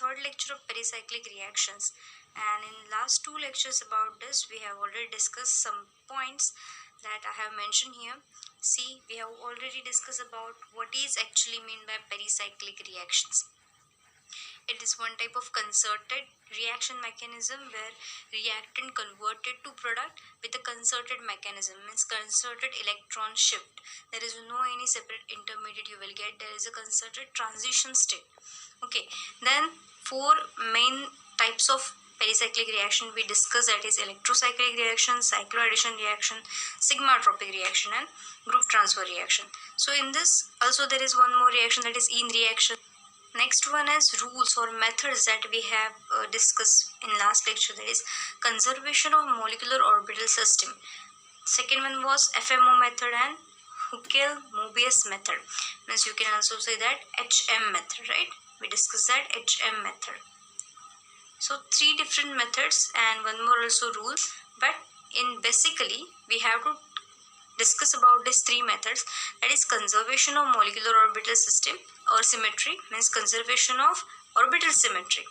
third lecture of pericyclic reactions, and in last two lectures about this we have already discussed some points that I have mentioned here. See, we have already discussed about what is actually mean by pericyclic reactions. It is one type of concerted reaction mechanism where reactant converted to product with a concerted mechanism, means concerted electron shift. There is no any separate intermediate you will get. There is a concerted transition state. Okay, then four main types of pericyclic reaction we discussed, that is electrocyclic reaction, cycloaddition reaction, sigmatropic reaction, and group transfer reaction. So in this also there is one more reaction, that is Yin reaction. Next one is rules or methods that we have discussed in last lecture, that is conservation of molecular orbital system. Second one was FMO method and Huckel-Mobius method, means you can also say that HM method, right? We discussed that HM method. So three different methods and one more also rule, but in basically we have to discuss about these three methods, that is conservation of molecular orbital system or symmetry, means conservation of orbital symmetry.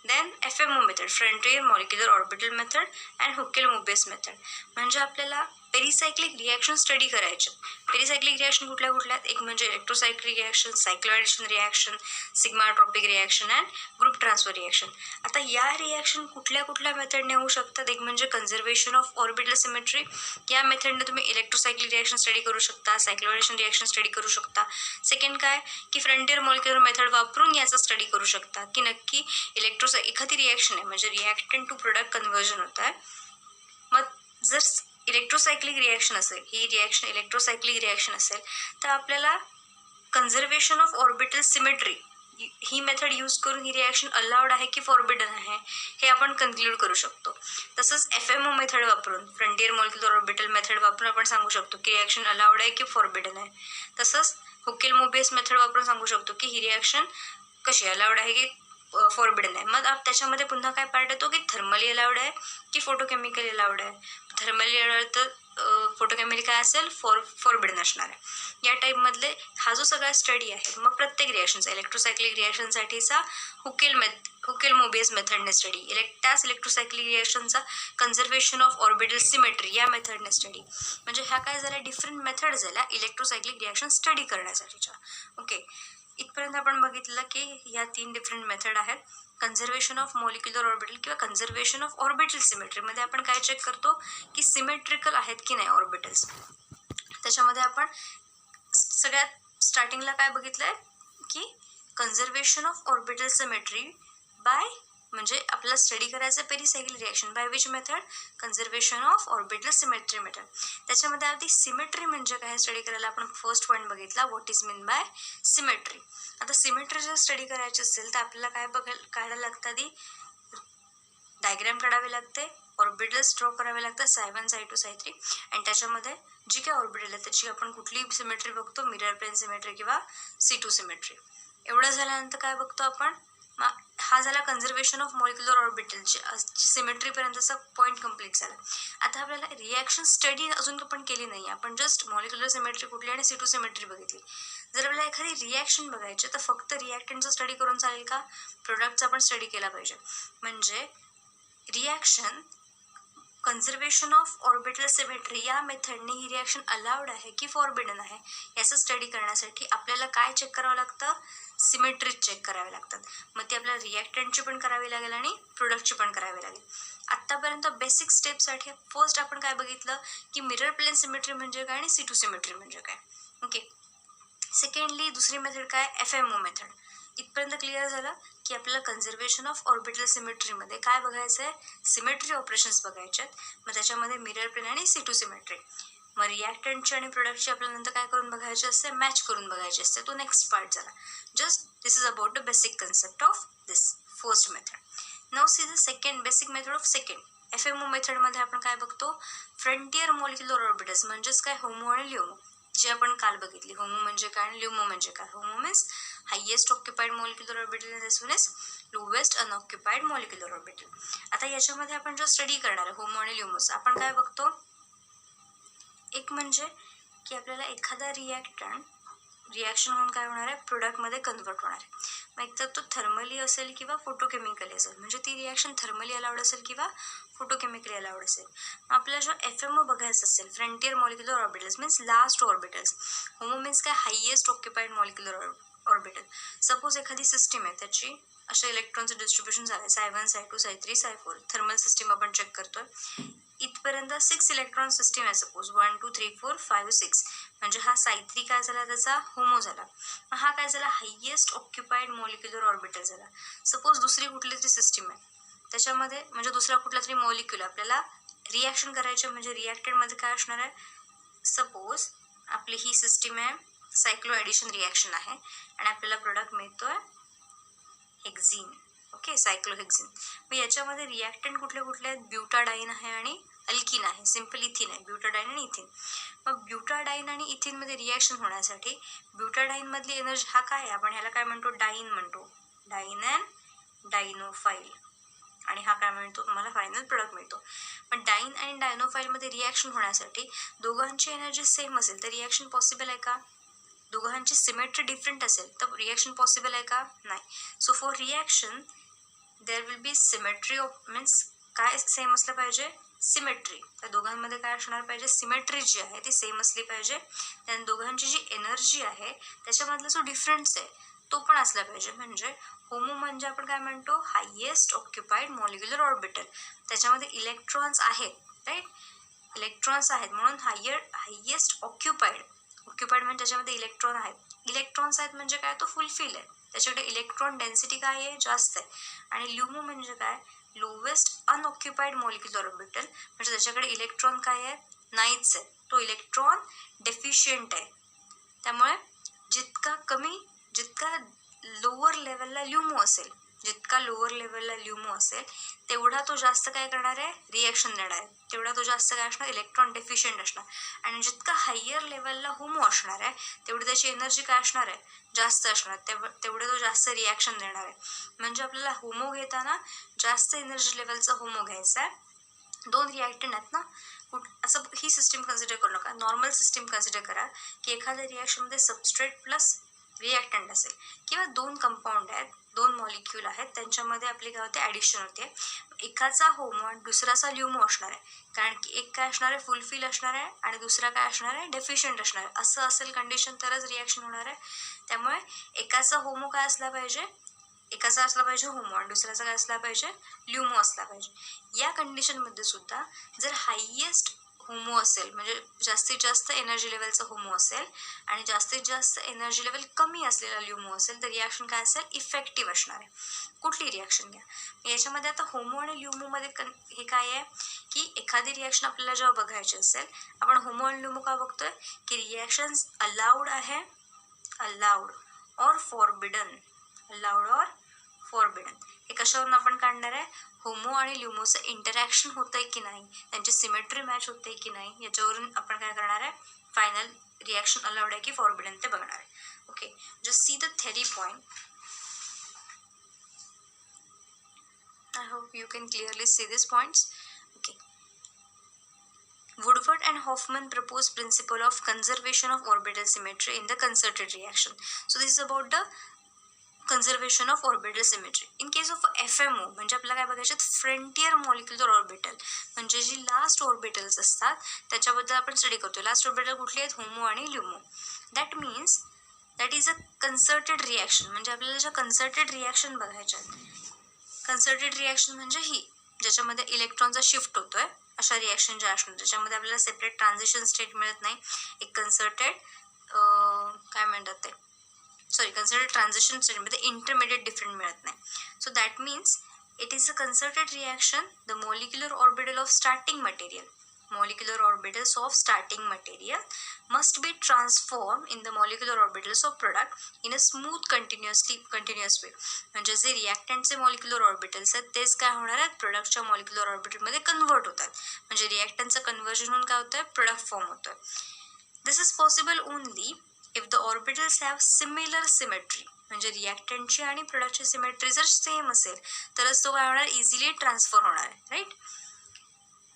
Then FMO method, frontier molecular orbital method, and Huckel-Mobius method. म्हणजे आपल्याला पेरिसायक्लिक reaction study करायचे. पेरिसायक्लिक reaction कुठल्या कुठल्या, एक म्हणजे electrocyclic reaction, cycloaddition reaction, sigmatropic reaction and group transfer reaction. आता या reaction कुठल्या कुठल्या मेथडने होऊ शकतात, एक म्हणजे कन्झर्वेशन ऑफ ऑर्बिटल सिमेट्री. या मेथडने तुम्ही इलेक्ट्रोसायक्लिक रिॲक्शन स्टडी करू शकता, सायक्लोएडिशन रिॲक्शन स्टडी करू शकता. सेकंड काय की फ्रंटियर मॉलिक्युलर मेथड वापरून याचा स्टडी करू शकता की नक्की एखादी रिॲक्शन आहे म्हणजे रिॲक्टंट टू प्रोडक्ट कन्व्हर्जन होत आहे. मग जर इलेक्ट्रोसायक्लिक रिॲक्शन असेल, ही रिॲक्शन इलेक्ट्रोसायक्लिक रिॲक्शन असेल, तर आपल्याला conservation of orbital symmetry he method use करून ही रिॲक्शन अलाउड आहे की फॉरबिडन आहे हे आपण कन्क्लूड करू शकतो. तसंच FMO मेथड वापरून, फ्रंटियर मॉलिक्युलर ऑर्बिटल मेथड वापरून आपण सांगू शकतो की रिॲक्शन अलाउड आहे की फॉरबिडन आहे. तसंच हुकेल-मोबियस मेथड वापरून सांगू शकतो की ही रिॲक्शन कशी अलाउड आहे की फॉरबिडन आहे. मग त्याच्यामध्ये पुन्हा काय पार्ट येतो की थर्मली अलाउड आहे की फोटोकेमिकल अलाउड आहे. थर्मली अलाउड तर फोटोकेमिकल काय असेल, फॉरबिडन असणार आहे. या टाईपमधले हा जो सगळा स्टडी आहे, मग प्रत्येक रिॲक्शनचा इलेक्ट्रोसायक्लिक रिॲक्शनसाठीचा हुकेल-मोबियस मेथडने स्टडी, त्याच इलेक्ट्रोसायक्लिक रिॲक्शनचा कन्झर्वेशन ऑफ ऑर्बिटल सिमेट्री या मेथडने स्टडी. म्हणजे ह्या काय झाल्या डिफरंट मेथड झाल्या इलेक्ट्रोसायक्लिक रिॲक्शन स्टडी करण्यासाठीच्या. ओके, इथपर्यंत आपण बघितलं की या तीन डिफरंट मेथड आहेत. कन्झर्वेशन ऑफ मॉलिक्युलर ऑर्बिटल किंवा कन्झर्वेशन ऑफ ऑर्बिटल सिमेट्रीमध्ये आपण काय चेक करतो की सिमेट्रिकल आहेत की नाही ऑर्बिटल्स. त्याच्यामध्ये आपण सगळ्यात स्टार्टिंगला काय बघितलंय की conservation of orbital symmetry by, म्हणजे आपल्याला स्टडी करायचं pericyclic reaction by which method, conservation of orbital symmetry method. त्याच्यामध्ये आधी सिमेट्री म्हणजे काय स्टडी करायला आपण फर्स्ट पॉईंट बघितला, what is mean by symmetry. आता सिमेट्री जर स्टडी करायची असेल तर आपल्याला काय काढायला लागतं, आधी डायग्राम काढावे लागते, ऑर्बिटल्स ड्रॉ करावे लागतात, साय1, साय2, साय3, आणि त्याच्यामध्ये जी काय ऑर्बिटल आहे त्याची आपण कुठली सिमेट्री बघतो, मिरर प्लेन सिमेट्री किंवा C2 सिमेट्री. एवढं झाल्यानंतर काय बघतो आपण, हा झाला कन्झर्वेशन ऑफ मॉलिक्युलर ऑर्बिटलची सिमेट्रीपर्यंतचा पॉईंट कंप्लीट झाला. आता आपल्याला रिॲक्शन स्टडी अजून आपण केली नाही, आपण जस्ट मॉलिक्युलर सिमेट्री कुठली आणि C2 सिमेट्री बघितली. जर आपल्याला एखादी रिॲक्शन बघायची तर फक्त रिॲक्टंटचा स्टडी करून चालेल का, प्रोडक्टचा पण स्टडी केला पाहिजे. म्हणजे reaction conservation of orbital symmetry या मेथडने ही रिॲक्शन अलाउड आहे की फॉरबिडन आहे याचं स्टडी करण्यासाठी आपल्याला काय चेक करावं लागतं, सिमेट्री चेक करावे लागतात. मग ती आपल्याला रिॲक्टंटची पण करावी लागेल आणि प्रोडक्टची पण करावी लागेल. आत्तापर्यंत बेसिक स्टेपसाठी फर्स्ट आपण काय बघितलं की मिरर प्लेन सिमेट्री म्हणजे काय आणि C2 सिमेट्री म्हणजे काय. ओके, सेकंडली दुसरी मेथड काय, FMO मेथड. इथपर्यंत क्लिअर झालं की आपल्याला कन्झर्वेशन ऑफ ऑर्बिटल सिमेट्रीमध्ये काय बघायचं आहे, सिमेट्री ऑपरेशन्स बघायचे आहेत. मग त्याच्यामध्ये मिरर प्लेन आणि C2 सिमेट्री. मग रिॲक्टंटची आणि प्रोडक्टची आपल्याला नंतर काय करून बघायचे असते, मॅच करून बघायचे असते. तो नेक्स्ट पार्ट झाला. Just this is about the basic concept of this first method. Now see the second basic method of second. FMO मेथडमध्ये आपण काय बघतो, फ्रंटियर मॉलिक्युलर ऑर्बिटल्स म्हणजेच काय, होमो आणि ल्युमो, जी आपण काल बघितली. होमो म्हणजे काय आणि ल्युमो म्हणजे काय. HOMO means highest occupied molecular orbital आणि this one is lowest unoccupied molecular orbital. आता याच्यामध्ये आपण जो स्टडी करणार आहे होमो आणि ल्युमोस, आपण काय बघतो, एक म्हणजे की आपल्याला एखादा रिॲक्टंट रिॲक्शन होऊन काय होणार आहे, प्रोडक्टमध्ये कन्वर्ट होणार आहे. मग एकतर तो थर्मली असेल किंवा फोटोकेमिकली असेल, म्हणजे ती रिॲक्शन थर्मली अलाउड असेल किंवा फोटोकेमिकली अलाउड असेल. आपल्याला जो FMO बघायचं असेल, frontier molecular orbitals means last orbitals. HOMO means काय, highest occupied molecular orbital. Suppose एखादी सिस्टीम आहे, त्याची अशा इलेक्ट्रॉनचं डिस्ट्रीब्युशन झालं, Psi1 Psi2 Psi3 Psi4. Thermal system आपण चेक करतोय. इथपर्यंत 6 इलेक्ट्रॉन सिस्टीम आहे, सपोज 1 2 3 4 5 6. म्हणजे हा Psi3 काय झाला, त्याचा होमो झाला. हा काय झाला, हायेस्ट ऑक्युपाइड मॉलिक्युलर ऑर्बिटल झाला. सपोज दुसरी कुठली तरी सिस्टीम आहे, त्याच्यामध्ये म्हणजे दुसरा कुठला तरी मॉलिक्युल आपल्याला रिॲक्शन करायचे, म्हणजे रिॲक्टेडमध्ये काय असणार आहे. सपोज आपली ही सिस्टीम आहे, सायक्लो ॲडिशन रिॲक्शन आहे आणि आपल्याला प्रोडक्ट मिळतोय हेक्झिन. ओके, सायक्लोहेक्झिन. मग याच्यामध्ये रिॲक्टंट कुठले कुठले आहेत, ब्युटाडाईन आहे आणि अल्किन आहे, सिम्पल इथिन आहे, ब्युटाडाईन आणि इथिन. मग ब्युटाडाईन आणि इथिनमध्ये रिॲक्शन होण्यासाठी ब्युटाडाईनमधली एनर्जी, हा काय आहे, आपण ह्याला काय म्हणतो, डाईन म्हणतो, डाईन अँड डायनोफाईल. आणि हा काय म्हणतो, तुम्हाला फायनल प्रोडक्ट मिळतो. पण डाईन आणि डायनोफाईलमध्ये रिॲक्शन होण्यासाठी दोघांची एनर्जी सेम असेल तर रिॲक्शन पॉसिबल आहे का. दोघांची सिमेट्री डिफरंट असेल तर रिॲक्शन पॉसिबल आहे का, नाही. So for reaction there will be symmetry of, means काय सेम असलं पाहिजे, सिमेट्री. त्या दोघांमध्ये काय असणार पाहिजे, सिमेट्री जी आहे ती सेम असली पाहिजे. त्या दोघांची जी एनर्जी आहे त्याच्यामधला जो डिफरन्स आहे तो पण असला पाहिजे. म्हणजे होमो म्हणजे आपण काय म्हणतो, हायेस्ट ऑक्युपाइड मॉलिक्युलर ऑर्बिटल. त्याच्यामध्ये इलेक्ट्रॉन्स आहेत, राईट, इलेक्ट्रॉन्स आहेत म्हणून हायेस्ट ऑक्युपाइड म्हणजे त्याच्यामध्ये इलेक्ट्रॉन आहेत. इलेक्ट्रॉन्स आहेत म्हणजे काय, तो फुलफिल आहे, त्याच्याकडे इलेक्ट्रॉन डेन्सिटी काय आहे, जास्त आहे. आणि ल्युमो म्हणजे काय, लोवेस्ट अनऑक्युपाइड मॉलिक्युलर ऑर्बिटल, म्हणजे त्याच्याकडे इलेक्ट्रॉन काय आहे, नाहीच आहे, तो इलेक्ट्रॉन डेफिशियंट आहे. त्यामुळे जितका लोअर लेवलला ल्युमो असेल, जितका लोअर लेवलला ल्युमो असेल तेवढा तो जास्त काय करणार आहे, रिॲक्शन देणार आहे, तेवढा तो जास्त काय असणार, इलेक्ट्रॉन डेफिशियंट असणार. आणि जितका हायर लेवलला होमो असणार आहे तेवढी त्याची एनर्जी काय असणार आहे, जास्त असणार, तेवढे तो जास्त रिॲक्शन देणार आहे. म्हणजे आपल्याला होमो घेताना जास्त एनर्जी लेवलचा होमो घ्यायचा आहे. दोन रिॲक्टंट आहेत ना, असं ही सिस्टीम कन्सिडर करू नका, नॉर्मल सिस्टीम कन्सिडर करा की एखाद्या रिॲक्शनमध्ये सबस्ट्रेट प्लस रिॲक्टंट असेल किंवा दोन कंपाऊंड आहेत, दोन मॉलिक्यूल आहेत, त्यांच्यामध्ये आपली काय होते, ॲडिशन होते. एकाचा होमो आणि दुसराचा ल्युमो असणार आहे, कारण की एक काय असणार आहे, फुलफिल असणार आहे आणि दुसरा काय असणार आहे, डेफिशियंट असणार आहे. असं असेल कंडिशन तरच रिॲक्शन होणार आहे. त्यामुळे एकाचा होमो काय असला पाहिजे, एकाचा असला पाहिजे होमो आणि दुसऱ्याचा काय असला पाहिजे, ल्युमो असला पाहिजे. या कंडिशनमध्ये सुद्धा जर हायेस्ट होमो असेल, म्हणजे जास्तीत जास्त एनर्जी लेवलचा होमो असेल आणि जास्तीत जास्त एनर्जी लेवल कमी असलेला ल्युमो असेल तर रिॲक्शन काय असेल, इफेक्टिव्ह असणार आहे. कुठली रिॲक्शन घ्या, याच्यामध्ये आता होमो आणि ल्युमोमध्ये हे काय आहे की एखादी रिॲक्शन आपल्याला जेव्हा बघायची असेल, आपण होमो आणि ल्युमो का बघतोय की रिॲक्शन्स अलाउड आहे, allowed or forbidden, allowed or forbidden. हे कशावरून आपण काढणार आहे, होमो आणि ल्युमोचं इंटरॅक्शन होतंय की नाही, त्यांची सिमेट्री मॅच होते की नाही, याच्यावरून आपण काय करणार आहे, फायनल रिॲक्शन अलाउड आहे की फॉरबिडन ते बघणार आहे. Okay, just see the theory point. I hope you can clearly see these points. Okay. Woodward and Hoffman proposed principle of conservation of orbital symmetry in the concerted reaction. So this is about the conservation of orbital symmetry. In case of FMO म्हणजे आपल्याला काय बघायचे, frontier molecular orbital, म्हणजे जी last orbitals असतात त्याच्याबद्दल आपण study करतो. Last orbital कुठली आहेत, होमो आणि LUMO. That means that is a concerted reaction, म्हणजे आपल्याला ज्या कन्सर्टेड रिॲक्शन बघायच्या आहेत. कन्सर्टेड रिॲक्शन म्हणजे ही ज्याच्यामध्ये इलेक्ट्रॉनचा शिफ्ट होतोय, अशा रिॲक्शन ज्या असणार ज्याच्यामध्ये आपल्याला सेपरेट ट्रान्झिशन स्टेट मिळत नाही. एक कन्सर्टेड काय म्हणतात ते, सॉरी, कन्सर्टेड ट्रान्झिशन स्टेटमध्ये इंटरमिडिएट डिफरंट मिळत नाही. So that means it is a concerted reaction. The molecular orbital of starting material, molecular orbitals of starting material must be transformed in the molecular orbitals of product in a smooth continuous way. म्हणजे जे रिॲक्टंटचे molecular orbitals आहेत तेच काय होणार आहेत, प्रोडक्टच्या molecular ऑर्बिटलमध्ये convert होतात. म्हणजे रिॲक्टंटचं conversion होऊन काय होतं, प्रोडक्ट फॉर्म होतं. This is possible only if the orbitals have similar symmetry. म्हणजे रिॲक्टंटची आणि प्रोडक्टची सिमेट्री जर सेम असेल तरच तो काय होणार, इझिली ट्रान्सफर होणार आहे, right.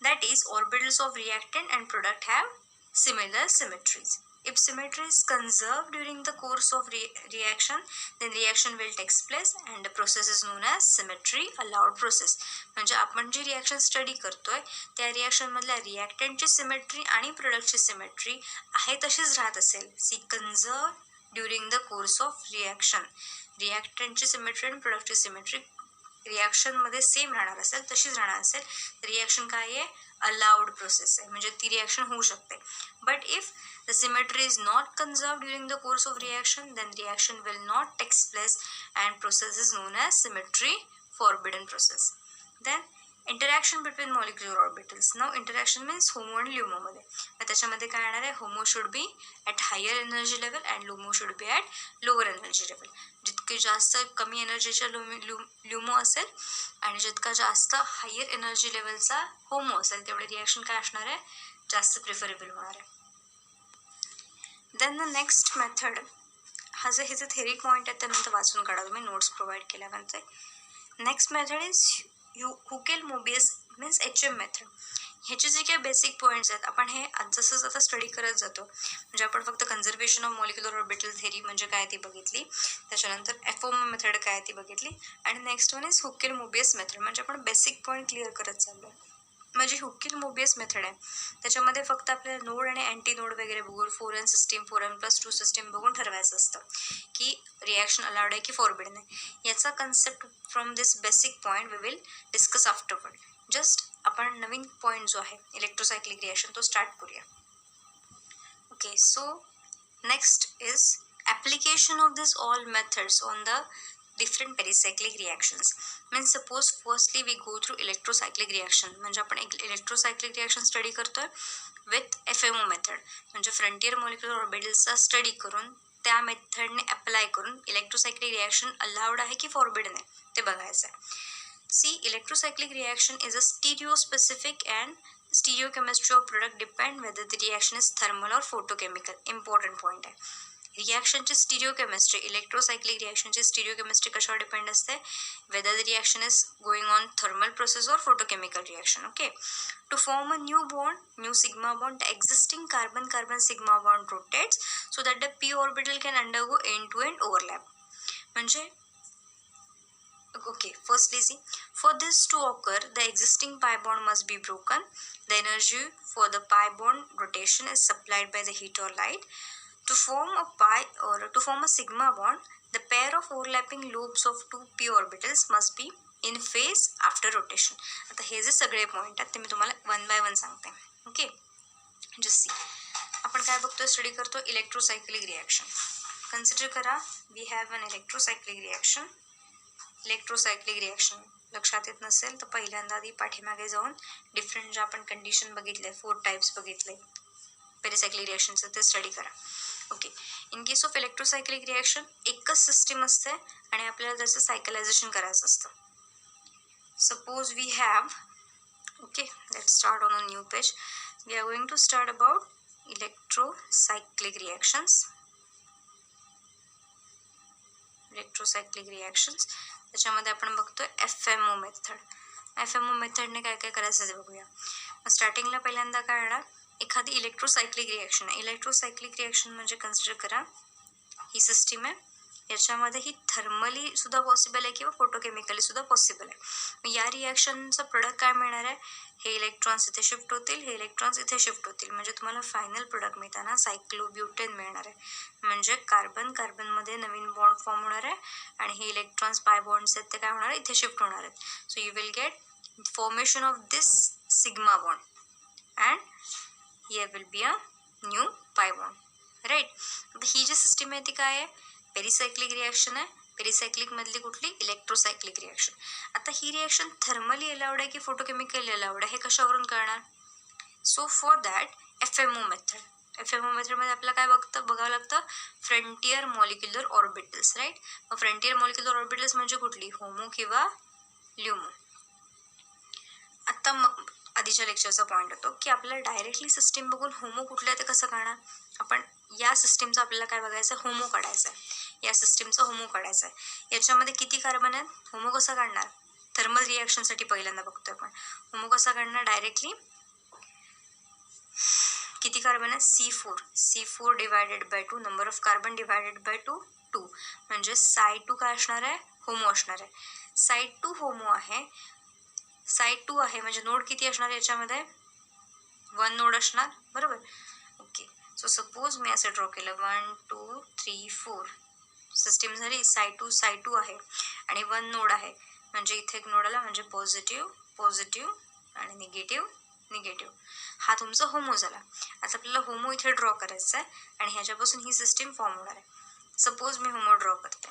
That is, orbitals of reactant and product have similar symmetries. If symmetry is conserved during the course of reaction, then reaction will take place and the process is known as symmetry allowed process. म्हणजे आपण जी reaction study करतोय त्या reaction मधल्या रिॲक्टंटची symmetry आणि प्रोडक्टची symmetry आहे तशीच राहत असेल. See conserve during the course of reaction. रिॲक्टंटची सिमेट्री आणि प्रोडक्टची सिमेट्री रिॲक्शनमध्ये सेम राहणार असेल तशीच राहणार असेल तर रिॲक्शन काय आहे, अलाउड प्रोसेस आहे, म्हणजे ती रिॲक्शन होऊ शकते. But if the symmetry is not conserved during the course of reaction, then reaction will not take place and process is known as symmetry forbidden process. Then interaction between molecular orbitals. Now interaction means HOMO and LUMO मध्ये. त्याच्यामध्ये काय येणार आहे, HOMO should be at higher energy level and LUMO should be at lower energy level. जितके जास्त कमी एनर्जीचा LUMO असेल आणि जितका जास्त हायर एनर्जी लेवलचा HOMO असेल तेवढे रिॲक्शन काय असणार आहे, जास्त प्रिफरेबल होणार आहे. देन द नेक्स्ट मेथड, हा जे ह्याचे थेरी पॉईंट आहे त्यानंतर वाचून काढा तुम्ही नोट्स प्रोव्हाइड केल्यानंतर. Next method is हुकेल-मोबियस means HM method. ह्याचे जे काही बेसिक पॉईंट्स आहेत आपण हे जसंच आता स्टडी करत जातो. म्हणजे आपण फक्त conservation of molecular orbital theory म्हणजे काय ती बघितली, त्याच्यानंतर FOMO मेथड काय ती बघितली आणि नेक्स्ट वन इज हुकेल-मोबियस मेथड. म्हणजे आपण बेसिक पॉईंट क्लिअर करत चाललो. म्हणजे हुकेल-मोबियस मेथड आहे त्याच्यामध्ये फक्त आपल्याला नोड आणि अँटी नोड वगैरे बघून 4n सिस्टीम 4n+2 सिस्टीम बघून ठरवायचं असतं की रिॲक्शन अलाउड आहे की फॉरबिडन आहे. याचा concept from this basic point we will discuss afterward. Just आपण नवीन पॉईंट जो आहे इलेक्ट्रोसायक्लिक रिॲक्शन तो स्टार्ट करूया. Okay, so next is application of this all methods on the different pericyclic reactions. Means suppose firstly we go through electrocyclic reaction. म्हणजे आपण एक electrocyclic reaction study करतोय विथ FMO मेथड. म्हणजे frontier molecular ऑर्बिटल्सचा study करून त्या मेथडने apply करून इलेक्ट्रोसायक्लिक रिॲक्शन अलाउड आहे की फॉरबिडन आहे ते बघायचं आहे. See, electrocyclic reaction is a stereospecific and stereochemistry of product depend whether the reaction is thermal or photochemical. Important point आहे. रिॲक्शनची स्टिरिओकेमिस्ट्री, इलेक्ट्रोसायक्लिक रिॲक्शनची स्टिरिओकेमिस्ट्री कशावर डिपेंड असते, whether the reaction is going on thermal process or photochemical reaction. Okay, to form a new bond, new sigma bond, the existing carbon carbon sigma bond rotates so that the p orbital can undergo end to end overlap. म्हणजे okay, firstly see, for this to occur the existing pi bond must be broken. The energy for the pi bond rotation is supplied by the heat or light. To form a pi or to form a sigma bond, the pair of overlapping lobes of two p orbitals must be in phase after rotation. आता हे जे सगळे point आहेत ते मी तुम्हाला one by one सांगते. Okay, just see, आपण काय बघतोय, स्टडी करतो इलेक्ट्रोसायक्लिक रिॲक्शन. कन्सिडर करा we have an electrocyclic reaction. Electrocyclic reaction लक्षात येत नसेल तर पहिल्यांदा आधी पाठीमागे जाऊन डिफरंट ज्या आपण कंडिशन बघितले 4 टाइप्स बघितले पेरिसायक्लिक रिॲक्शनचं ते स्टडी करा. Okay, in case of electrocyclic reaction एकच सिस्टीम असते आणि आपल्याला त्याचं सायकलायझेशन करायचं असतं. Suppose we have, okay, let's start on a new page. We are going to start about electrocyclic reactions. Electrocyclic reactions त्याच्यामध्ये आपण बघतोय FMO मेथड. FMO मेथडने काय काय करायचं ते बघूया. स्टार्टिंगला पहिल्यांदा काय येणार, एखादी इलेक्ट्रोसायक्लिक रिॲक्शन आहे. इलेक्ट्रोसायक्लिक रिॲक्शन म्हणजे कन्सिडर करा ही सिस्टीम आहे, याच्यामध्ये ही थर्मली सुद्धा पॉसिबल आहे किंवा फोटोकेमिकली सुद्धा पॉसिबल आहे. मग या रिॲक्शनचं प्रोडक्ट काय मिळणार आहे, हे इलेक्ट्रॉन्स इथे शिफ्ट होतील, हे इलेक्ट्रॉन्स इथे शिफ्ट होतील, म्हणजे तुम्हाला फायनल प्रोडक्ट मिळताना सायक्लोब्युटेन मिळणार आहे. म्हणजे कार्बन कार्बनमध्ये नवीन बॉन्ड फॉर्म होणार आहे आणि हे इलेक्ट्रॉन्स पाय बॉन्ड्स आहेत ते काय होणार आहे, इथे शिफ्ट होणार आहेत. So you will get formation of this sigma bond and here will be a new pi bond, right? ही जी सिस्टीम आहे ती काय आहे, पेरिसायक्लिक रिॲक्शन आहे. पेरिसायक्लिक मधली कुठली, इलेक्ट्रोसायक्लिक रिॲक्शन. आता ही रिॲक्शन थर्मली अलाउड आहे की फोटोकेमिकली अलाउड आहे हे कशावरून कळणार. So for that FMO method. FMO मेथडमध्ये आपल्याला काय बघावं लागतं, फ्रंटियर मॉलिक्युलर ऑर्बिटल्स, राईट. मग फ्रंटियर मॉलिक्युलर ऑर्बिटल्स म्हणजे कुठली, होमो किंवा ल्युमो. आता आधीच्या लेक्चरचा पॉईंट होतो की आपल्याला डायरेक्टली सिस्टीम बघून होमो कुठलं आहे ते कसं काढणार. आपण या सिस्टीमचं आपल्याला काय बघायचं, होमो काढायचं आहे. या सिस्टीमचं होमो काढायचं आहे. याच्यामध्ये किती कार्बन आहेत, होमो कसा काढणार, थर्मल रिॲक्शनसाठी पहिल्यांदा बघतोय आपण. होमो कसा काढणार, डायरेक्टली किती कार्बन आहे C4 divided by 2 number of carbon divided by 2 म्हणजे साइड 2 काय असणार आहे होमो असणार आहे. साइड 2 होमो आहे. साइड 2 आहे म्हणजे नोड किती असणार याच्यामध्ये 1 नोड असणार बरोबर. ओके सो सपोज मी असं ड्रॉ केलं 1 2 3 4 सिस्टीम झाली. साइड 2 आहे आणि 1 नोड आहे म्हणजे इथे एक नोड आला म्हणजे पॉझिटिव्ह आणि निगेटिव्ह हा तुमचा होमो झाला. आता आपल्याला होमो इथे ड्रॉ करायचा आहे आणि ह्याच्यापासून ही सिस्टीम फॉर्म होणार आहे. सपोज मी होमो ड्रॉ करते.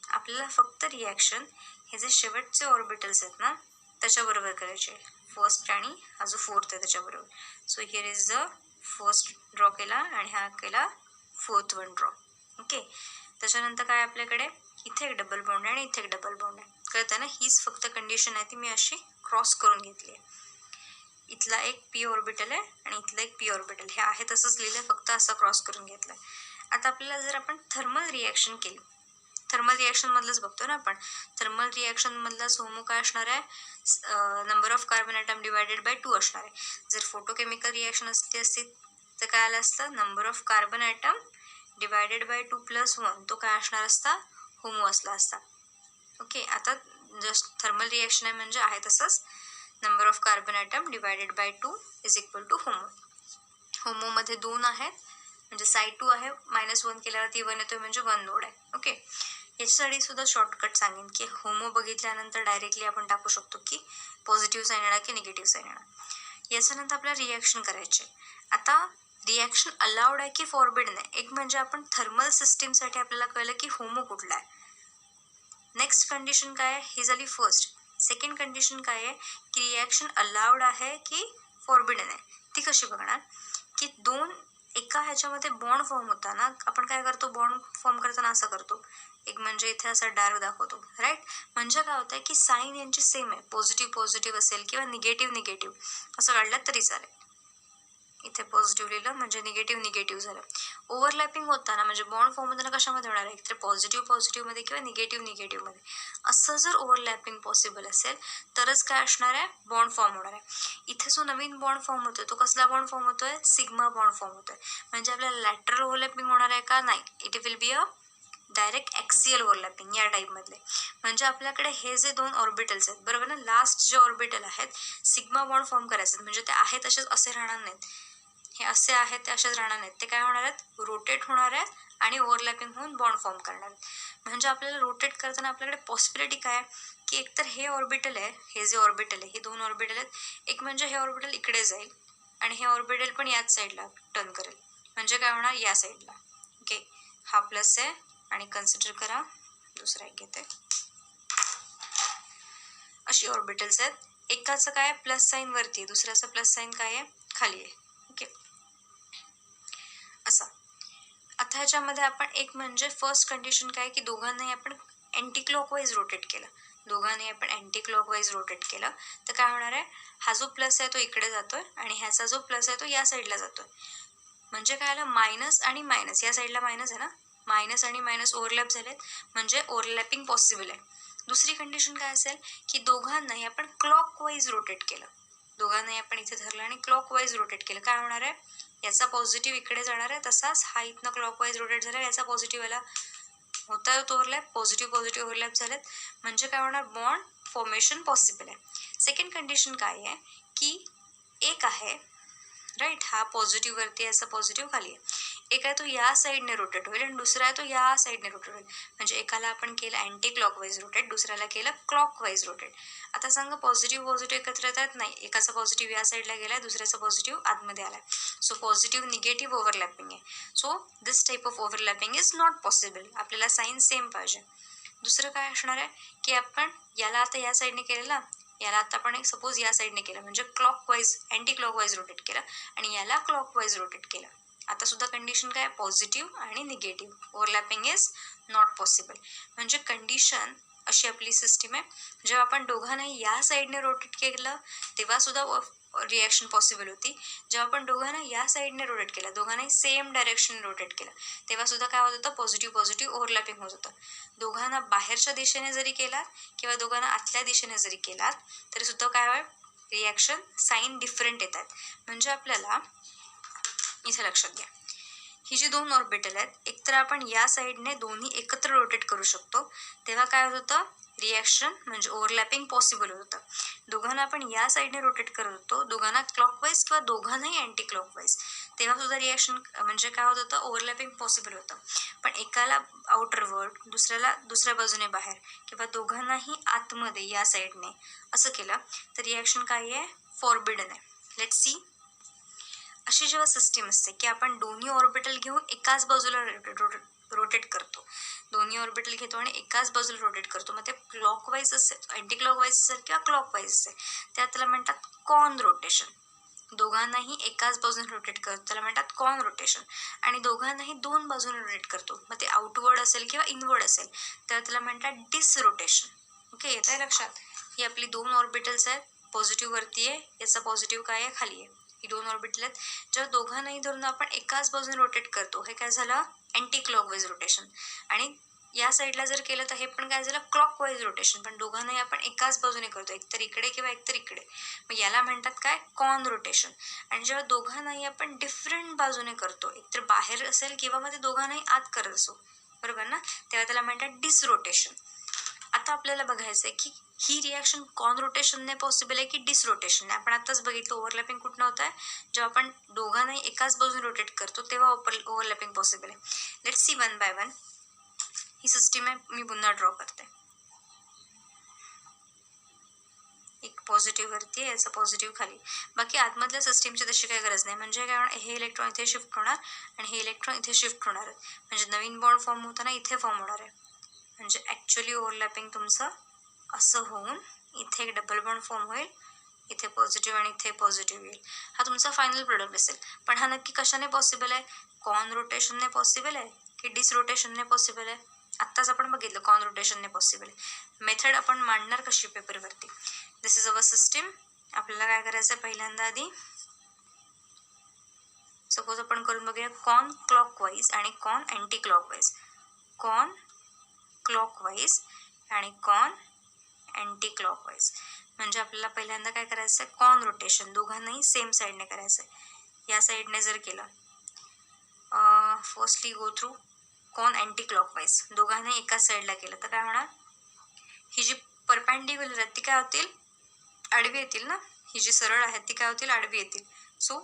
आपल्याला फक्त रिॲक्शन हे जे शेवटचे ऑर्बिटल्स आहेत ना त्याच्याबरोबर करायचे. फर्स्ट आणि हा जो फोर्थ आहे त्याच्याबरोबर. So here is the first draw केला आणि हा केला फोर्थ वन ड्रॉ. ओके त्याच्यानंतर काय आपल्याकडे इथे एक डबल बॉन्ड आहे आणि इथे एक डबल बॉन्ड आहे. कळतं ना. हीच फक्त कंडिशन आहे ती मी अशी क्रॉस करून घेतली आहे. इथला एक पी ऑर्बिटल आहे आणि इथला एक पी ऑर्बिटल. हे आहे तसंच लिहिलं फक्त असं क्रॉस करून घेतलं. आता आपल्याला जर आपण थर्मल रिॲक्शन केली थर्मल रिॲक्शन मधलंच बघतो ना आपण. थर्मल रिॲक्शन मधलाच होमो काय असणार आहे number of carbon atom divided by 2 असणार आहे. जर फोटोकेमिकल रिॲक्शन असती तर काय आलं असतं number of carbon atom divided by 2 + 1 तो काय असणार असता होमो असला असता. ओके आता जस्ट थर्मल रिॲक्शन आहे म्हणजे आहे तसंच number of carbon atom divided by 2 = HOMO. होमोमध्ये 2 आहेत म्हणजे साइड 2 आहे -1 केल्यावरती 1 येतोय म्हणजे 1 नोड आहे. ओके याच्यासाठी सुद्धा शॉर्टकट सांगेन की होमो बघितल्यानंतर डायरेक्टली आपण टाकू शकतो की पॉझिटिव्ह साईन येणार की निगेटिव्ह साईन येणार. याच्यानंतर आपल्याला रिॲक्शन करायचे. आता रिॲक्शन अलाउड आहे की फॉरबिडन आहे. एक म्हणजे आपण थर्मल सिस्टीमसाठी आपल्याला कळलं की होमो कुठला आहे. नेक्स्ट कंडिशन काय आहे ही झाली फर्स्ट. सेकंड कंडिशन काय आहे की रिॲक्शन अलाउड आहे की फॉरबिडन आहे. ती कशी बघणार की दोन एका ह्याच्यामध्ये बॉन्ड फॉर्म होता ना. आपण काय करतो बॉन्ड फॉर्म करताना असं करतो एक म्हणजे इथे असा डार्क दाखवतो राईट. म्हणजे काय होतं की साईन यांची सेम आहे. पॉझिटिव्ह असेल किंवा निगेटिव्ह असं काढलं तरी चालेल. इथे पॉझिटिव्ह लिहिलं म्हणजे निगेटिव्ह झालं. ओव्हरलॅपिंग होताना म्हणजे बॉन्ड फॉर्म होताना कशामध्ये होणार आहे एकतर पॉझिटिव्हमध्ये किंवा निगेटिव्हमध्ये. असं जर ओव्हरलॅपिंग पॉसिबल असेल तरच काय असणार आहे बॉन्ड फॉर्म होणार आहे. इथे जो नवीन बॉन्ड फॉर्म होतोय तो कसला बॉन्ड फॉर्म होतोय सिग्मा बॉन्ड फॉर्म होतोय. म्हणजे आपल्याला लॅटरल ओव्हरलॅपिंग होणार आहे का नाही. It will be a direct axial overlapping या टाईपमधले. म्हणजे आपल्याकडे हे जे 2 ऑर्बिटल्स आहेत बरोबर ना. लास्ट जे ऑर्बिटल आहेत सिग्मा बॉन्ड फॉर्म करायचे म्हणजे ते आहेत तसेच असे राहणार नाहीत. हे असे आहेत ते असेच राहणार नाहीत. ते काय होणार आहेत रोटेट होणार आहेत आणि ओव्हरलॅपिंग होऊन बॉन्ड फॉर्म करणार आहेत. म्हणजे आपल्याला रोटेट करताना आपल्याकडे पॉसिबिलिटी काय आहे की एकतर हे ऑर्बिटल आहे हे जे ऑर्बिटल आहे हे 2 ऑर्बिटल आहेत. एक म्हणजे हे ऑर्बिटल इकडे जाईल आणि हे ऑर्बिटल पण याच साईडला टर्न करेल म्हणजे काय होणार या साईडला. ओके हा प्लस आहे आणि कन्सिडर करा दुसरा एक घेते. अशी ऑर्बिटल्स आहेत. एकाचं काय प्लस साईन वरती दुसऱ्याचं प्लस साईन काय आहे खाली आहे. ओके असा. आता ह्याच्यामध्ये आपण एक म्हणजे फर्स्ट कंडिशन काय की दोघांनाही आपण अँटी क्लॉकवाईज रोटेट केलं. तर काय होणार आहे हा जो प्लस आहे तो इकडे जातोय आणि ह्याचा जो प्लस आहे तो या साईडला जातोय. म्हणजे काय आलं मायनस आणि मायनस या साईडला मायनस आहे ना. मायनस आणि मायनस ओव्हरलॅप झालेत म्हणजे ओव्हरलॅपिंग पॉसिबल आहे. दुसरी कंडिशन काय असेल की दोघांनाही आपण क्लॉकवाईज रोटेट केलं. दोघांनाही आपण इथे धरलं आणि क्लॉकवाईज रोटेट केलं. काय होणार आहे याचा पॉझिटिव्ह इकडे जाणार आहे तसाच हा इथनं क्लॉकवाईज रोटेट झाला याचा पॉझिटिव्ह आला होता तो ओव्हरलॅप पॉझिटिव्ह ओव्हरलॅप झालेत म्हणजे काय होणार बॉन्ड फॉर्मेशन पॉसिबल आहे. सेकंड कंडिशन काय आहे की एक आहे राईट हा पॉझिटिव्ह वरती याचा पॉझिटिव्ह खाली आहे. एक आहे तो या साईडने रोटेट होईल आणि दुसरा आहे तो या साईडने रोटेट होईल. म्हणजे एकाला आपण केलं अँटी क्लॉकवाईज रोटेट दुसऱ्याला केलं क्लॉकवाईज रोटेट. आता सांगा पॉझिटिव्ह एकत्र येतात नाही. एकाचा पॉझिटिव्ह या साईडला गेलाय दुसऱ्याचा पॉझिटिव्ह आतमध्ये आलाय. सो पॉझिटिव्ह निगेटिव्ह ओव्हरलॅपिंग आहे. So this type of overlapping is not possible. आपल्याला साईन सेम पाहिजे. दुसरं काय असणार आहे की आपण याला आता या साईडने केलेलं याला आता आपण एक सपोज या साईडने केलं म्हणजे क्लॉकवाईज अँटी क्लॉकवाईज रोटेट केलं आणि याला क्लॉकवाईज रोटेट केलं. आता सुद्धा कंडिशन काय पॉझिटिव्ह आणि negative overlapping is not possible. म्हणजे कंडिशन अशी आपली सिस्टीम आहे. जेव्हा आपण दोघांनाही या साईडने रोटेट केलं तेव्हा सुद्धा रिॲक्शन पॉसिबल होती. जेव्हा आपण दोघांना या साईडने रोटेट केलं दोघांनाही सेम डायरेक्शन रोटेट केलं तेव्हा सुद्धा काय होत होतं पॉझिटिव्ह ओव्हरलॅपिंग होत होतं. दोघांना बाहेरच्या दिशेने जरी केलात किंवा दोघांना आतल्या दिशेने जरी केलात तरी सुद्धा काय होईल रिॲक्शन साईन डिफरंट येतात. म्हणजे आपल्याला इथे लक्षात घ्या, ही जी दोन ऑर्बिटल आहेत, एकतर आपण या साईडने दोन्ही एकत्र रोटेट करू शकतो, तेव्हा काय होत होतं, रिॲक्शन म्हणजे ओव्हरलॅपिंग पॉसिबल होतं. दोघांना आपण या साईडने रोटेट करत होतो, दोघांना क्लॉकवाईज किंवा दोघांनाही अँटी क्लॉकवाईज, तेव्हा सुद्धा रिॲक्शन म्हणजे काय होत होतं, ओव्हरलॅपिंग पॉसिबल होतं. पण एकाला आउटरवर्ड, दुसऱ्याला दुसऱ्या बाजूने बाहेर, किंवा दोघांनाही आतमध्ये या साईडने असं केलं तर रिॲक्शन काय आहे, फॉरबिडन आहे. Let's see. अशी जेव्हा सिस्टीम असते की आपण दोन्ही ऑर्बिटल घेऊन एकाच बाजूला रोटेट करतो, दोन्ही ऑर्बिटल घेतो आणि एकाच बाजूला रोटेट करतो, मग ते क्लॉकवाईज असेल, अँटी क्लॉकवाईज असेल किंवा क्लॉकवाईज असेल, त्याला म्हणतात कॉन रोटेशन. दोघांनाही एकाच बाजूने रोटेट करतो त्याला म्हणतात कॉन रोटेशन, आणि दोघांनाही दोन बाजूने रोटेट करतो, मग ते आउटवर्ड असेल किंवा इनवर्ड असेल त्याला म्हणतात डिस रोटेशन. ओके, येत आहे लक्षात. ही आपली दोन ऑर्बिटल्स आहेत, पॉझिटिव्ह वरती आहे, याचा पॉझिटिव्ह काय आहे, खाली आहे. ही दोन ऑर्बिटल आहेत, जेव्हा दोघांनाही धरून आपण एकाच बाजूने रोटेट करतो, हे काय झालं, अँटी क्लॉकवाईज रोटेशन. आणि या साईडला जर केलं तर हे पण काय झालं, क्लॉकवाईज रोटेशन, पण दोघांनाही आपण एकाच बाजूने करतो, एकतर इकडे किंवा एकतर इकडे, मग याला म्हणतात काय, कॉन रोटेशन. आणि जेव्हा दोघांनाही आपण डिफरंट बाजूने करतो, एकतर बाहेर असेल किंवा मग ते दोघांनाही आत करत असो, बरोबर ना, तेव्हा त्याला म्हणतात डिस रोटेशन. आता आपल्याला बघायचं आहे की ही रिॲक्शन कॉन रोटेशनने पॉसिबल आहे की डिस रोटेशनने. आपण आताच बघितलं ओव्हरलॅपिंग कुठनं होत आहे, जेव्हा आपण दोघांनाही एकाच बाजूने रोटेट करतो तेव्हा ओव्हरलॅपिंग पॉसिबल आहे. Let's see one by one. He system आहे, मी पुन्हा ड्रॉ करते. एक पॉझिटिव्ह वरती आहे, याचा पॉझिटिव्ह खाली, बाकी आतमधल्या सिस्टीमची तशी काही गरज नाही. म्हणजे काय होणार, हे इलेक्ट्रॉन इथे शिफ्ट होणार आणि हे इलेक्ट्रॉन इथे शिफ्ट होणार आहेत, म्हणजे नवीन बॉन्ड फॉर्म होताना इथे फॉर्म होणार आहे. म्हणजे ॲक्च्युली ओव्हरलॅपिंग तुमचं असं होऊन इथे एक डबल बॉन्ड फॉर्म होईल, इथे पॉझिटिव्ह आणि इथे पॉझिटिव्ह येईल. हा तुमचा फायनल प्रोडक्ट असेल. पण हा नक्की कशाने पॉसिबल आहे, कॉन रोटेशनने पॉसिबल आहे की डिस रोटेशनने पॉसिबल आहे. आत्ताच आपण बघितलं कॉन रोटेशनने पॉसिबल आहे. मेथड आपण मांडणार कशी पेपरवरती. दिस इज अवर सिस्टीम. आपल्याला काय करायचं आहे, पहिल्यांदा आधी सपोज आपण करून बघूया कॉन क्लॉकवाईज आणि कॉन अँटी क्लॉकवाईज, कॉन क्लॉकवाईज आणि कॉन अँटी क्लॉकवाईज. म्हणजे आपल्याला पहिल्यांदा काय करायचं आहे, कॉन रोटेशन दोघांनाही सेम साईडने करायचं आहे. या साईडने जर केलं, फर्स्टली गो थ्रू कॉन अँटी क्लॉकवाईज, दोघांनाही एकाच साईडला केलं तर काय होणार, ही जी परपेंडिक्युलर आहेत ती काय होतील, आडवी येतील ना, ही जी सरळ आहेत ती काय होतील, आडवी येतील. सो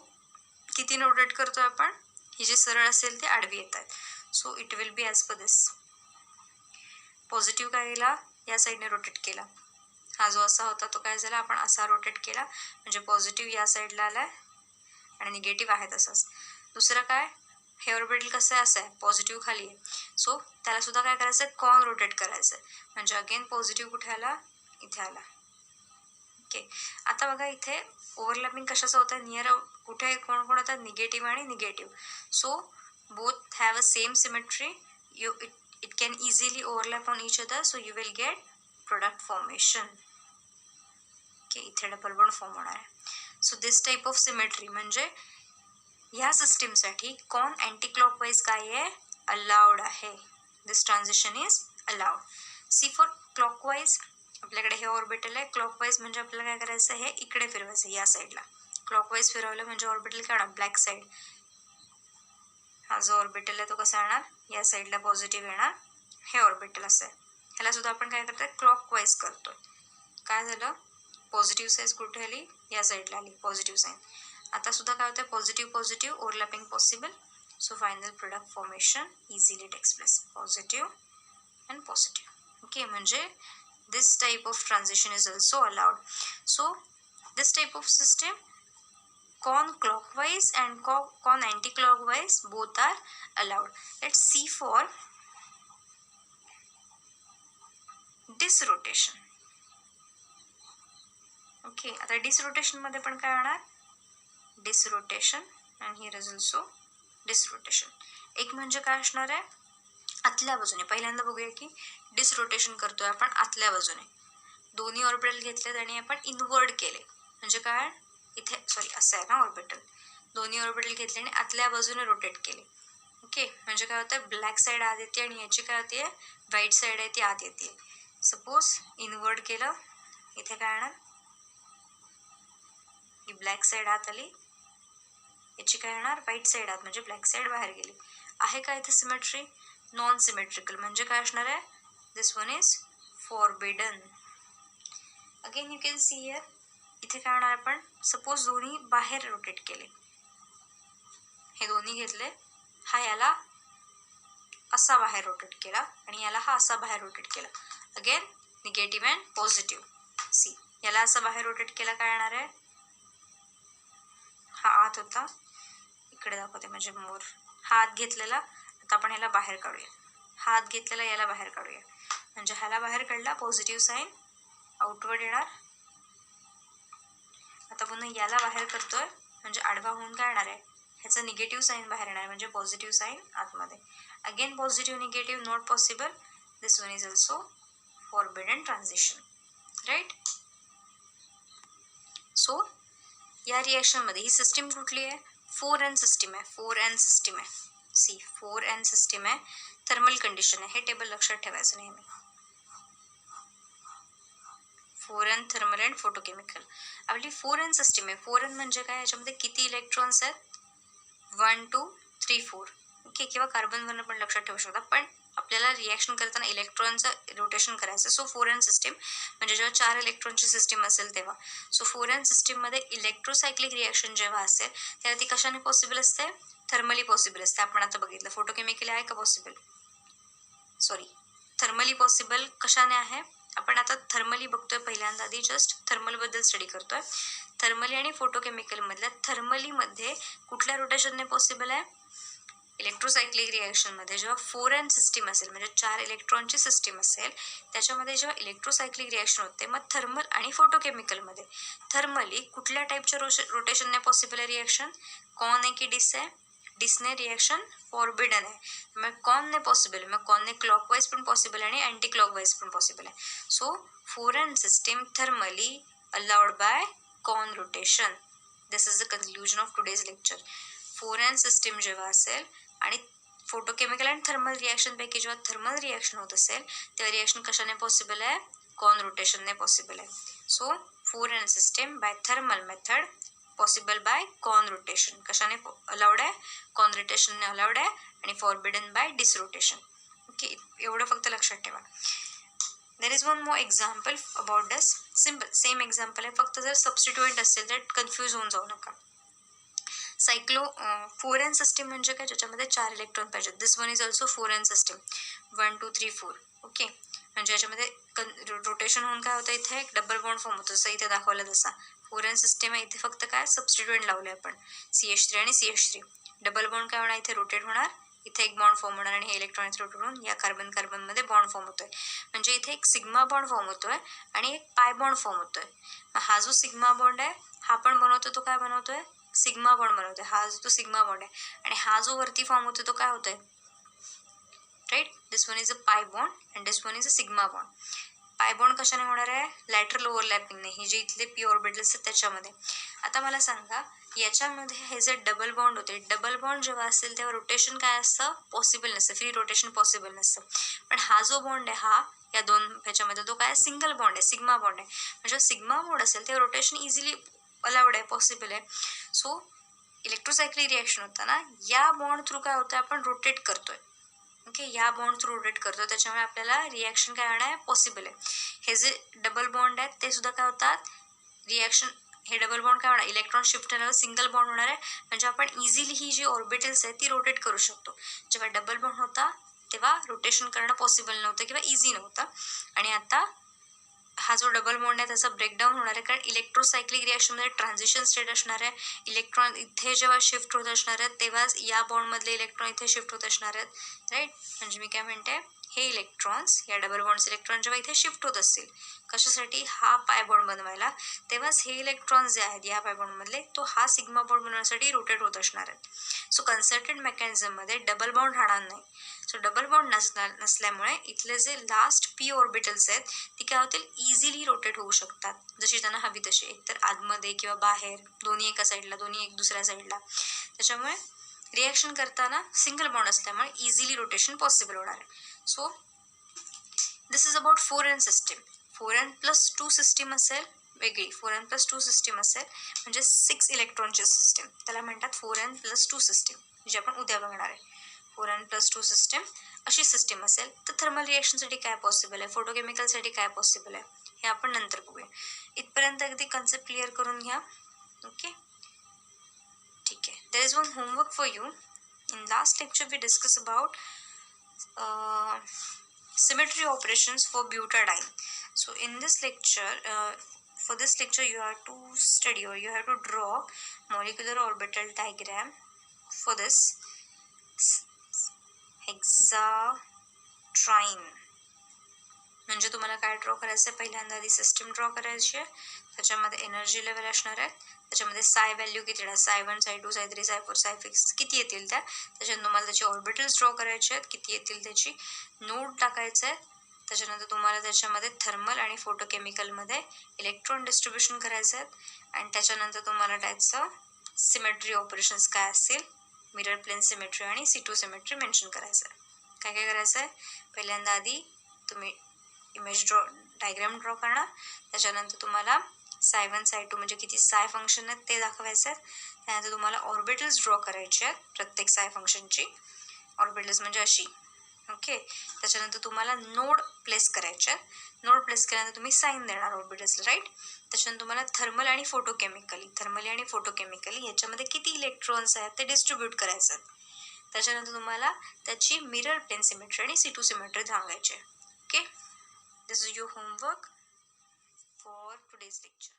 किती रोटेट करतोय आपण, ही जी सरळ असेल ते आडवी येत आहेत. So it will be as per this. Positive काय केला, या साईडने रोटेट केला, हा जो असा होता तो काय झाला, आपण असा रोटेट केला, म्हणजे पॉझिटिव्ह या साईडला आला आहे आणि निगेटिव्ह आहे तसंच. दुसरं काय, हे ऑर्बिटल कसं आहे, असं आहे, पॉझिटिव्ह खाली आहे, सो त्याला सुद्धा काय करायचं आहे, कॉन रोटेट करायचं आहे. म्हणजे अगेन पॉझिटिव्ह कुठे आला, इथे आला. ओके, आता बघा इथे ओव्हरलॅपिंग कशाचं होतं, नियर कुठे कोण कोण होतात, निगेटिव्ह आणि negative. So both have a same symmetry, it can easily overlap on each other, so you will get product formation. Okay, इथे डबल बॉन्ड फॉर्म होणार आहे. So this type of symmetry म्हणजे ह्या सिस्टीमसाठी कॉन अँटी क्लॉकवाईज काय आहे, allowed आहे. This transition is allowed. See for clockwise, आपल्याकडे हे ऑर्बिटल आहे, क्लॉकवाईज म्हणजे आपल्याला काय करायचं आहे, हे इकडे फिरवायचं, या साईडला क्लॉकवाईज फिरवलं म्हणजे ऑर्बिटल काय होणार, ब्लॅक साईड. हा जो ऑर्बिटल आहे तो कसा येणार, या साईडला पॉझिटिव्ह येणार. हे ऑर्बिटल असं आहे, ह्याला सुद्धा आपण काय करतोय, क्लॉकवाईज करतोय. काय झालं, पॉझिटिव्ह साईज कुठे आली, या साईडला आली पॉझिटिव्ह साईन. आता सुद्धा काय होतं, positive positive overlapping possible. So final product formation easily takes place, positive and positive. Okay, म्हणजे this type of transition is also allowed. So this type of system, con clockwise and con anti-clockwise both are allowed. Let's see for disrotation. Okay, आता disrotation मध्ये पण काय होणार, disrotation and here is also disrotation. एक म्हणजे काय असणार आहे, आतल्या बाजूने. पहिल्यांदा बघूया की डिसरोटेशन करतोय आपण आतल्या बाजूने, दोन्ही ऑर्बिटल घेतलेत आणि आपण इनवर्ड केले. म्हणजे काय, इथे सॉरी असं आहे ना ऑर्बिटल, दोन्ही ऑर्बिटल घेतले आणि आतल्या बाजूने रोटेट केले. ओके, म्हणजे काय होतं, ब्लॅक साईड आत येते आणि याची काय होते, व्हाईट साईड आहे ती आत येते. सपोज इनवर्ड केलं, इथे काय येणार, ही ब्लॅक साईड आत आली याची काय येणार, व्हाईट साईड आत म्हणजे ब्लॅक साईड बाहेर गेली. आहे का इथे सिमेट्री, नॉन सिमेट्रिकल म्हणजे काय असणार आहे, this one is forbidden. Again you can see here, इथे काय होणार आपण, सपोज दोन्ही बाहेर रोटेट केले, हे दोन्ही घेतले, हा याला असा बाहेर रोटेट केला आणि याला हा असा बाहेर रोटेट केला. Again negative and positive. See याला असं बाहेर रोटेट केला, काय येणार आहे, हा आत होता, इकडे दाखवते म्हणजे मोर, हा आत घेतलेला, आता आपण ह्याला बाहेर काढूया, हा आत घेतलेला याला बाहेर काढूया, म्हणजे ह्याला बाहेर काढला, पॉझिटिव्ह साईन आउटवर्ड येणार. आता पुन्हा याला बाहेर करतोय म्हणजे आडवा होऊन काय येणार आहे, ह्याचं निगेटिव्ह साईन बाहेर येणार म्हणजे पॉझिटिव्ह साईन आतमध्ये. Again positive negative not possible, this one is also forbidden transition, right. So या रिॲक्शनमध्ये ही सिस्टीम कुठली आहे, 4N सिस्टीम आहे, 4N सिस्टीम आहे. सी 4N सिस्टीम आहे, थर्मल कंडिशन आहे, हे टेबल लक्षात ठेवायचं नेहमी. 4N thermal and photochemical. आपली 4N सिस्टीम आहे. 4N म्हणजे काय, याच्यामध्ये किती इलेक्ट्रॉन्स आहेत, 1 2 3 4. ओके, किंवा कार्बनवरनं पण लक्षात ठेवू शकता, पण आपल्याला रिॲक्शन करताना इलेक्ट्रॉनचं रोटेशन करायचं. सो 4N सिस्टीम म्हणजे जेव्हा 4 इलेक्ट्रॉनची सिस्टीम असेल तेव्हा. सो 4N सिस्टीममध्ये इलेक्ट्रोसायक्लिक रिॲक्शन जेव्हा असेल तेव्हा ती कशाने पॉसिबल असते, थर्मली पॉसिबल असते. आपण आता बघितलं, फोटोकेमिकली आहे का पॉसिबल, सॉरी थर्मली पॉसिबल कशाने आहे, आपण आता थर्मली बघतोय पहिल्यांदा, आधी जस्ट थर्मलबद्दल स्टडी करतोय. थर्मली आणि फोटोकेमिकलमधल्या थर्मलीमध्ये कुठल्या रोटेशनने पॉसिबल आहे, इलेक्ट्रोसायक्लिक रिॲक्शनमध्ये जेव्हा 4N सिस्टीम असेल म्हणजे 4 इलेक्ट्रॉनची सिस्टीम असेल त्याच्यामध्ये जेव्हा इलेक्ट्रोसायक्लिक रिॲक्शन होते, मग थर्मल आणि फोटोकेमिकलमध्ये थर्मली कुठल्या टाईपच्या रोटेशनने पॉसिबल आहे रिॲक्शन, कॉन आहे की डिस आहे, डिसने रिॲक्शन फॉरबिडन आहे, मग कॉनने पॉसिबल आहे, मग कॉनने क्लॉकवाईज पण पॉसिबल आहे आणि अँटी क्लॉकवाईज पण पॉसिबल आहे. So 4N system thermally allowed by con rotation. This is the conclusion of today's lecture. 4N system जेव्हा असेल आणि फोटोकेमिकल अँड थर्मल रिॲक्शनपैकी जेव्हा थर्मल रिॲक्शन होत असेल तेव्हा रिॲक्शन कशाने पॉसिबल आहे, कॉन रोटेशनने पॉसिबल आहे. So 4N system by thermal method possible by con rotation, कशाने अलाउड आहे, कॉन रोटेशनने अलाउड आहे, आणि फॉरबिडन बाय डिसरोटेशन. ओके, एवढं फक्त लक्षात ठेवा. There is one more example about this, simple same example आहे, फक्त जर सबस्टिट्युएंट असेल तर कन्फ्यूज होऊन जाऊ नका. 4N सिस्टीम म्हणजे काय, ज्याच्यामध्ये 4 इलेक्ट्रॉन पाहिजेत. This one is also 4N system, 1 2 3 4. Okay, म्हणजे याच्यामध्ये रोटेशन होऊन काय होतं, इथे एक डबल बॉन्ड फॉर्म होतो, जसं इथे दाखवला तसा 4N सिस्टीम आहे. इथे फक्त काय सबस्टिट्युएंट लावले आपण, CH3 आणि CH3. डबल बॉन्ड काय होणार, इथे रोटेट होणार, इथे एक बॉन्ड फॉर्म होणार आणि हे इलेक्ट्रॉन इथे रोटेट होऊन या कार्बन कार्बनमध्ये बॉन्ड फॉर्म होतोय. म्हणजे इथे एक सिग्मा बॉन्ड फॉर्म होतोय आणि एक पाय बॉन्ड फॉर्म होतोय. हा जो सिग्मा बॉन्ड आहे हा पण बनवतोय, तो काय बनवतोय, सिग्मा बॉन्ड बनवतोय. हा जो तो सिग्मा बॉन्ड आहे आणि हा जो वरती फॉर्म होतोय तो काय होतोय, right. This one is a pi bond and this one is a sigma bond. Pi bond कशाने होणार आहे, लॅटरल ओव्हरलॅपिंगने, हे जे इथले पी ऑर्बिटल असतात त्याच्यामध्ये. आता मला सांगा, याच्यामध्ये हे जे डबल बॉन्ड होते, डबल बॉन्ड जेव्हा असेल तेव्हा रोटेशन काय असतं, पॉसिबल नसतं, फ्री रोटेशन पॉसिबल नसतं. पण हा जो बॉन्ड आहे हा या दोन ह्याच्यामध्ये तो काय सिंगल बॉन्ड आहे, सिग्मा बॉन्ड आहे. म्हणजे सिग्मा बॉन्ड असेल तेव्हा रोटेशन इझिली अलाउड आहे, पॉसिबल आहे. सो इलेक्ट्रोसायक्लिक रिॲक्शन होताना या बॉन्ड थ्रू काय होतं, आपण रोटेट करतोय. ओके, या बॉन्ड थ्रू रोटेट करतो, त्याच्यामुळे आपल्याला रिॲक्शन काय होणार आहे, पॉसिबल आहे. हे जे डबल बॉन्ड आहेत ते सुद्धा काय होतात, रिॲक्शन, हे डबल बॉन्ड काय होणार, इलेक्ट्रॉन शिफ्ट झाल्यावर सिंगल बॉन्ड होणार आहे. म्हणजे आपण इझिली ही जी ऑर्बिटल्स आहेत ती रोटेट करू शकतो. जेव्हा डबल बॉन्ड होता तेव्हा रोटेशन करणं पॉसिबल नव्हतं किंवा इझी नव्हतं. आणि आता हा जो डबल बॉन्ड आहे त्याचा ब्रेकडाऊन होणार आहे, कारण इलेक्ट्रोसायक्लिक रिॲक्शनमध्ये ट्रान्झिशन स्टेट असणार आहे. इलेक्ट्रॉन इथे जेव्हा शिफ्ट होत असणार आहेत तेव्हाच या बॉन्डमधले इलेक्ट्रॉन इथे शिफ्ट होत असणार आहेत, राईट. म्हणजे मी काय म्हणते, हे इलेक्ट्रॉन्स, या डबल बॉन्डचे इलेक्ट्रॉन जेव्हा इथे शिफ्ट होत असतील कशासाठी, हा पाय बॉन्ड बनवायला, तेव्हाच हे इलेक्ट्रॉन्स जे आहेत या पाय बॉन्डमधले तो हा सिग्मा बॉन्ड बनवण्यासाठी रोटेट होत असणार आहेत. सो कन्सर्टेड मेकॅनिझममध्ये डबल बॉन्ड राहणार नाही. सो डबल बॉन्ड नसल्यामुळे इथले जे लास्ट पी ऑर्बिटल्स आहेत ती काय होतील, इझिली रोटेट होऊ शकतात, जशी त्यांना हवी तशी, एकतर आतमध्ये किंवा बाहेर, दोन्ही एका साईडला, दोन्ही एक दुसऱ्या साईडला. त्याच्यामुळे रिॲक्शन करताना सिंगल बॉन्ड असल्यामुळे इझिली रोटेशन पॉसिबल होणार आहे. So this is about 4N system. 4N+2 system असेल वेगळी 4n+2 सिस्टीम असेल म्हणजे 6 इलेक्ट्रॉनची सिस्टीम, त्याला म्हणतात 4n+2 सिस्टीम, जी आपण उद्या बघणार आहे. 4n+2 सिस्टीम अशी सिस्टीम असेल तर थर्मल रिॲक्शनसाठी काय पॉसिबल आहे, फोटोकेमिकलसाठी काय पॉसिबल आहे हे आपण नंतर बघूया. इथपर्यंत अगदी कन्सेप्ट क्लिअर करून घ्या. ओके, ठीक आहे. There is one homework for you. In last lecture we discuss about symmetry operations for butadiene. So in this lecture, for this lecture you have to study or you have to draw molecular orbital diagram for this hexatriene. म्हणजे तुम्हाला काय draw करायचं आहे, पहिल्यांदा आधी system draw करायची आहे, त्याच्यामध्ये एनर्जी लेवल असणार आहे, त्याच्यामध्ये साय व्हॅल्यू किती येणार, साय1 साय2 साय3 साय4 साय5 किती येतील त्याच्यानंतर तुम्हाला त्याचे ऑर्बिटल्स ड्रॉ करायचे आहेत, किती येतील त्याची नोड टाकायचं आहे, त्याच्यानंतर तुम्हाला त्याच्यामध्ये थर्मल आणि फोटोकेमिकलमध्ये इलेक्ट्रॉन डिस्ट्रीब्युशन करायचं आहे, आणि त्याच्यानंतर तुम्हाला त्याचं सिमेट्री ऑपरेशन्स काय असतील, मिरर प्लेन सिमेट्री आणि C2 सिमेट्री मेन्शन करायचं आहे. काय काय करायचं आहे, पहिल्यांदा आधी तुम्ही इमेज डायग्राम ड्रॉ करणार, त्याच्यानंतर तुम्हाला साय1 साय2 म्हणजे किती साय फंक्शन आहेत ते दाखवायचं आहे, त्यानंतर तुम्हाला ऑर्बिटल्स ड्रॉ करायचे आहेत प्रत्येक साय फंक्शनची, ऑर्बिटल्स म्हणजे अशी. ओके, त्याच्यानंतर तुम्हाला नोड प्लेस करायचे आहेत, नोड प्लेस केल्यानंतर तुम्ही साईन देणार ऑर्बिटल्सला, राईट. त्याच्यानंतर तुम्हाला थर्मल आणि फोटोकेमिकली याच्यामध्ये किती इलेक्ट्रॉन्स आहेत ते डिस्ट्रीब्यूट करायचं आहेत, त्याच्यानंतर तुम्हाला त्याची मिरर प्लेन सिमेट्री आणि C2 सिमेट्री सांगायची आहे. Okay, this is your homework for today's lecture.